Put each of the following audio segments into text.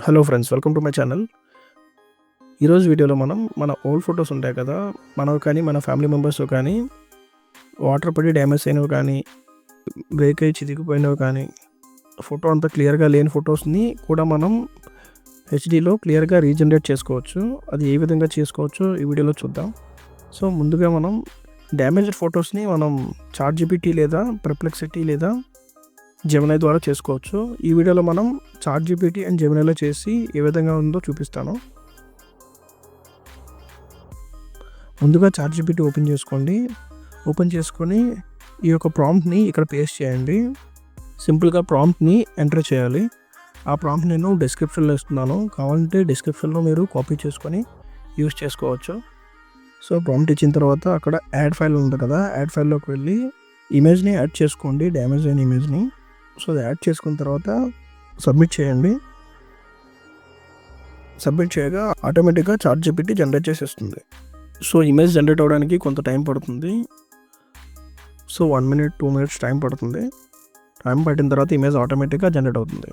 Hello friends, welcome to my channel. ఈరోజు వీడియోలో మనం మన ఓల్డ్ ఫొటోస్ ఉంటాయి కదా, మనవి కానీ మన ఫ్యామిలీ మెంబర్స్ కానీ వాటర్ పడి డ్యామేజ్ అయినవి కానీ బ్రేక్ అయ్యి చితికిపోయినవి కానీ ఫోటో అంతా క్లియర్గా లేని ఫొటోస్ని కూడా మనం హెచ్డీలో క్లియర్గా రీజనరేట్ చేసుకోవచ్చు. అది ఏ విధంగా చేసుకోవచ్చో ఈ వీడియోలో చూద్దాం. సో ముందుగా మనం డ్యామేజ్డ్ ఫొటోస్ని మనం చాట్‌జీపీటీ లేదా పర్ప్లెక్సిటీ లేదా జెమినీ ద్వారా చేసుకోవచ్చు. ఈ వీడియోలో మనం చాట్‌జీపీటీ అండ్ జెమినీలో చేసి ఏ విధంగా ఉందో చూపిస్తాను. ముందుగా చాట్‌జీపీటీ ఓపెన్ చేసుకోండి. ఓపెన్ చేసుకొని ఈ యొక్క ప్రాంప్ట్ని ఇక్కడ పేస్ట్ చేయండి. సింపుల్గా ప్రాంప్ట్ని ఎంటర్ చేయాలి. ఆ ప్రాంప్ట్ నేను డిస్క్రిప్షన్లో ఇస్తున్నాను, కావాలంటే డిస్క్రిప్షన్లో మీరు కాపీ చేసుకొని యూస్ చేసుకోవచ్చు. సో ప్రాంప్ట్ ఇచ్చిన తర్వాత అక్కడ యాడ్ ఫైల్ ఉంది కదా, యాడ్ ఫైల్లోకి వెళ్ళి ఇమేజ్ని యాడ్ చేసుకోండి, డ్యామేజ్ అయిన ఇమేజ్ని. సో అది యాడ్ చేసుకున్న తర్వాత సబ్మిట్ చేయండి. సబ్మిట్ చేయగా ఆటోమేటిక్గా చాట్‌జీపీటీ జనరేట్ చేసేస్తుంది. సో ఇమేజ్ జనరేట్ అవ్వడానికి కొంత టైం పడుతుంది. సో 1 minute 2 minutes టైం పడుతుంది. టైం పట్టిన తర్వాత ఇమేజ్ ఆటోమేటిక్గా జనరేట్ అవుతుంది.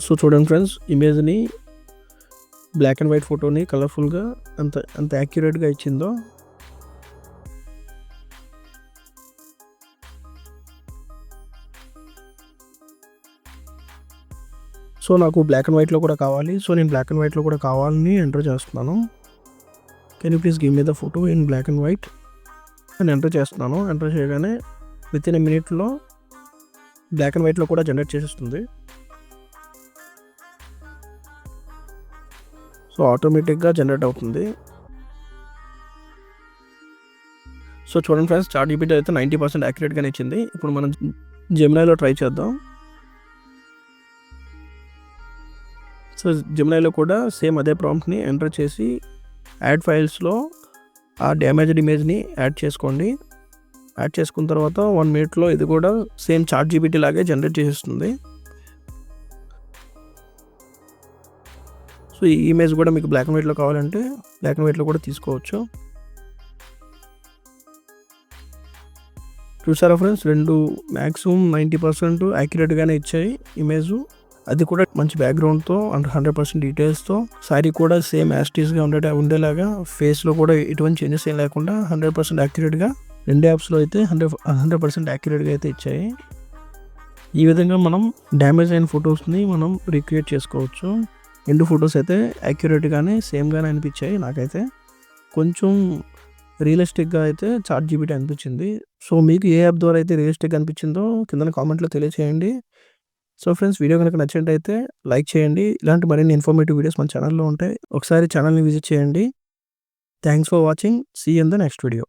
సో చూడండి ఫ్రెండ్స్, ఇమేజ్ని బ్లాక్ అండ్ వైట్ ఫోటోని కలర్ఫుల్గా ఎంత యాక్యురేట్గా ఇచ్చిందో. సో నాకు బ్లాక్ అండ్ వైట్లో కూడా కావాలి. సో నేను బ్లాక్ అండ్ వైట్లో కూడా కావాలని ఎంటర్ చేస్తున్నాను. Can you please give me the photo in black and white అని ఎంటర్ చేస్తున్నాను. ఎంటర్ చేయగానే విత్ ఇన్ ఎ మినిట్లో బ్లాక్ అండ్ వైట్లో కూడా జనరేట్ చేసేస్తుంది. సో ఆటోమేటిక్గా జనరేట్ అవుతుంది. సో చూడండి ఫ్రెండ్స్, చాట్‌జీపీటీ అయితే 90% యాక్యురేట్గానే ఇచ్చింది. ఇప్పుడు మనం జెమినీలో ట్రై చేద్దాం. సో జెమినీలో కూడా సేమ్ అదే ప్రాంప్ట్ని ఎంటర్ చేసి యాడ్ ఫైల్స్లో ఆ డ్యామేజ్డ్ ఇమేజ్ని యాడ్ చేసుకోండి. యాడ్ చేసుకున్న తర్వాత 1 minute ఇది కూడా సేమ్ చాట్‌జీపీటీ లాగే జనరేట్ చేసేస్తుంది. సో ఈ ఇమేజ్ కూడా మీకు బ్లాక్ అండ్ వైట్లో కావాలంటే బ్లాక్ అండ్ వైట్లో కూడా తీసుకోవచ్చు. చూసారా ఫ్రెండ్స్, రెండు మ్యాక్సిమం 90% యాక్యురేట్గానే ఇచ్చాయి ఇమేజ్. అది కూడా మంచి బ్యాక్గ్రౌండ్తో అండ్ 100% డీటెయిల్స్తో. శారీ కూడా సేమ్ యాస్టీస్గా ఉండేలాగా, ఫేస్లో కూడా ఎటువంటి చేంజెస్ ఏం లేకుండా 100% యాక్యురేట్గా రెండు యాప్స్లో అయితే 100% యాక్యురేట్గా అయితే ఇచ్చాయి. ఈ విధంగా మనం డ్యామేజ్ అయిన ఫొటోస్ని మనం రీక్రియేట్ చేసుకోవచ్చు. రెండు ఫొటోస్ అయితే యాక్యురేట్గానే సేమ్గానే అనిపించాయి. నాకైతే కొంచెం రియలిస్టిక్గా అయితే చాట్‌జీపీటీ అనిపించింది. సో మీకు ఏ యాప్ ద్వారా అయితే రియలిస్టిక్గా అనిపించిందో కింద కామెంట్లో తెలియచేయండి. సో ఫ్రెండ్స్, వీడియో కనుక నచ్చినట్టయితే లైక్ చేయండి. ఇలాంటి మరిన్ని ఇన్ఫర్మేటివ్ వీడియోస్ మన ఛానల్లో ఉంటాయి. ఒకసారి ఛానల్ని విజిట్ చేయండి. Thanks for watching. See you in the next video.